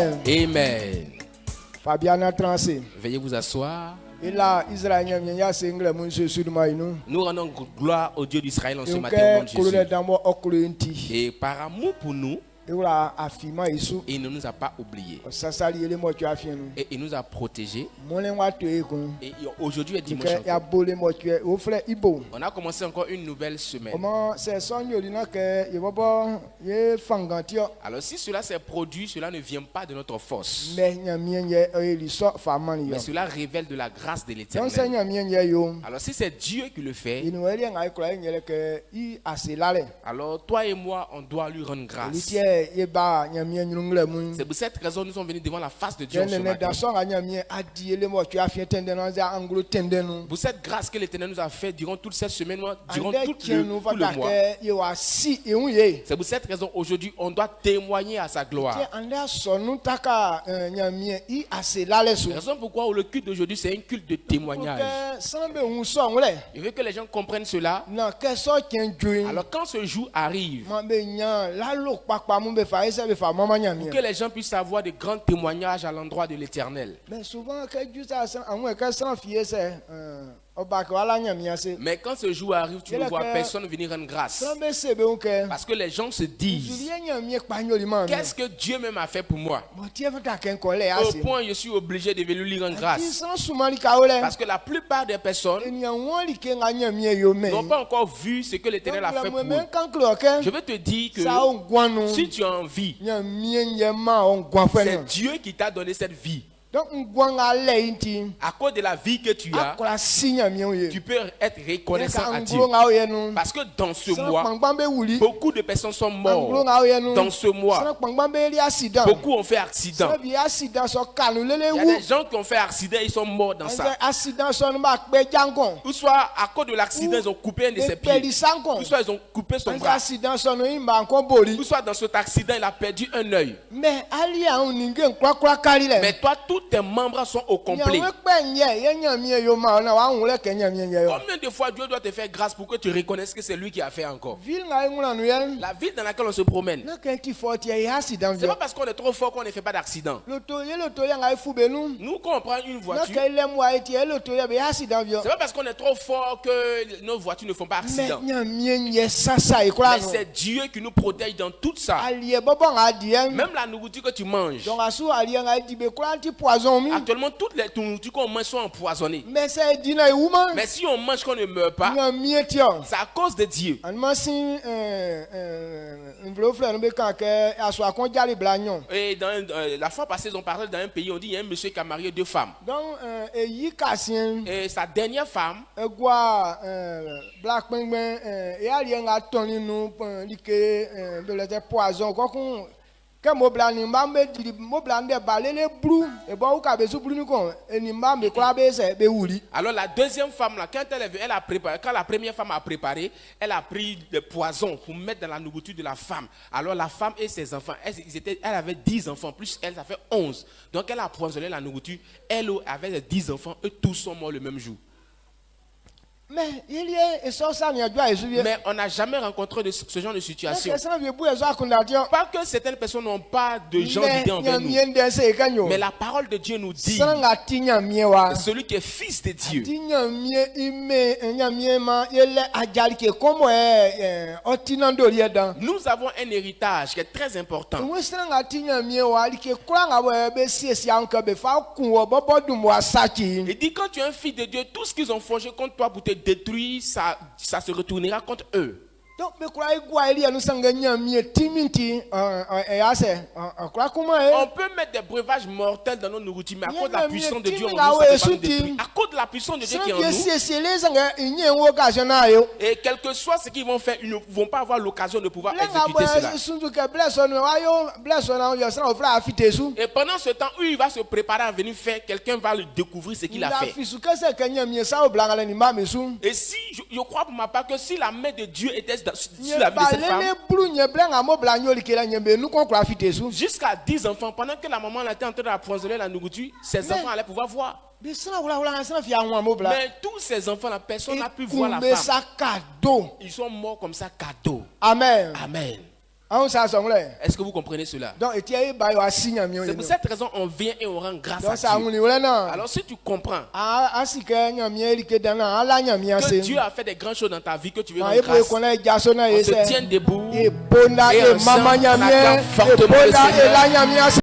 Amen. Amen. Fabiana Transé. Veuillez vous asseoir. Et là, Israël y a single mon sur nous. Nous rendons gloire au Dieu d'Israël en ce matin au nom de Jésus. Et par amour pour nous, il ne nous a pas oubliés. Et il nous a protégés. Et aujourd'hui est dimanche encore. On a commencé encore une nouvelle semaine. Alors si cela s'est produit, cela ne vient pas de notre force. Mais cela révèle de la grâce de l'Éternel. Alors si c'est Dieu qui le fait, alors toi et moi, on doit lui rendre grâce. C'est pour cette raison que nous sommes venus devant la face de Dieu ce matin. Pour cette grâce que l'Éternel nous a fait durant toute cette semaine, durant tout le mois. C'est pour cette raison aujourd'hui on doit témoigner à sa gloire. La raison pourquoi le culte d'aujourd'hui c'est un culte de témoignage. Il veut que les gens comprennent cela. Alors quand ce jour arrive, pour que les gens puissent avoir de grands témoignages à l'endroit de l'Éternel. Mais souvent, mais quand ce jour arrive, tu ne vois personne venir rendre grâce. Parce que les gens se disent, qu'est-ce que Dieu même a fait pour moi? Au point où je suis obligé de venir lui rendre grâce. Parce que la plupart des personnes n'ont pas encore vu ce que l'Éternel a fait pour eux. Je veux te dire que si tu as envie, c'est Dieu qui t'a donné cette vie. À cause de la vie que tu as, tu peux être reconnaissant à Dieu. Parce que dans ce mois, beaucoup de personnes sont mortes. Dans ce mois, beaucoup ont fait accident. Il y a des gens qui ont fait accident, ils sont morts dans ça. Ou soit à cause de l'accident, ils ont coupé un de ses pieds. Ou soit ils ont coupé son bras. Ou soit dans cet accident, il a perdu un œil. Mais toi, tous tes membres sont au complet. Combien de fois Dieu doit te faire grâce pour que tu reconnaisses que c'est lui qui a fait encore? La ville dans laquelle on se promène, c'est pas parce qu'on est trop fort qu'on ne fait pas d'accident. Nous quand on prend une voiture, c'est pas parce qu'on est trop fort que nos voitures ne font pas accident. Mais c'est Dieu qui nous protège dans tout ça. Même la nourriture que tu manges. Actuellement, toutes les nourritures qu'on mange sont empoisonnées. Mais si on mange qu'on ne meurt pas, c'est à cause de Dieu. Et la fois passée, on parlait dans un pays, on dit il y a un monsieur qui a marié 2 femmes. Et sa dernière femme, alors la deuxième femme là, quand la première femme a préparé, elle a pris le poison pour mettre dans la nourriture de la femme. Alors la femme et ses enfants, elle avait 10 enfants, plus elle, ça fait 11. Donc elle a empoisonné la nourriture, elle avait 10 enfants, eux tous sont morts le même jour. Mais on n'a jamais rencontré ce genre de situation. Pas que certaines personnes n'ont pas de gens d'idées envers nous. Mais la parole de Dieu nous dit que celui qui est fils de Dieu, nous avons un héritage qui est très important. Il dit quand tu es un fils de Dieu, tout ce qu'ils ont forgé contre toi pour te détruire, ça se retournera contre eux. On peut mettre des breuvages mortels dans nos nourritures, mais à cause de la puissance de Dieu, on ne peut pas nous détruire. À cause de la puissance de Dieu qui est en nous. Et quel que soit ce qu'ils vont faire, ils ne vont pas avoir l'occasion de pouvoir exécuter cela. Et pendant ce temps où il va se préparer à venir faire, quelqu'un va le découvrir ce qu'il a fait. Et si, je crois pour ma part que si la main de Dieu était sur la vie de cette femme, jusqu'à 10 enfants, pendant que la maman était en train d'empoisonner la nourriture, ses enfants allaient pouvoir voir. Mais tous ces enfants, la personne n'a pu voir la femme. Ils sont morts comme ça, cadeau. Amen. Amen. Est-ce que vous comprenez cela? Que pour cette raison, on vient et on rend grâce à Dieu. Alors si tu comprends que Dieu a fait des grandes choses dans ta vie, que tu veux rendre grâce, on se tient debout et ensemble on acclame fortement le Seigneur.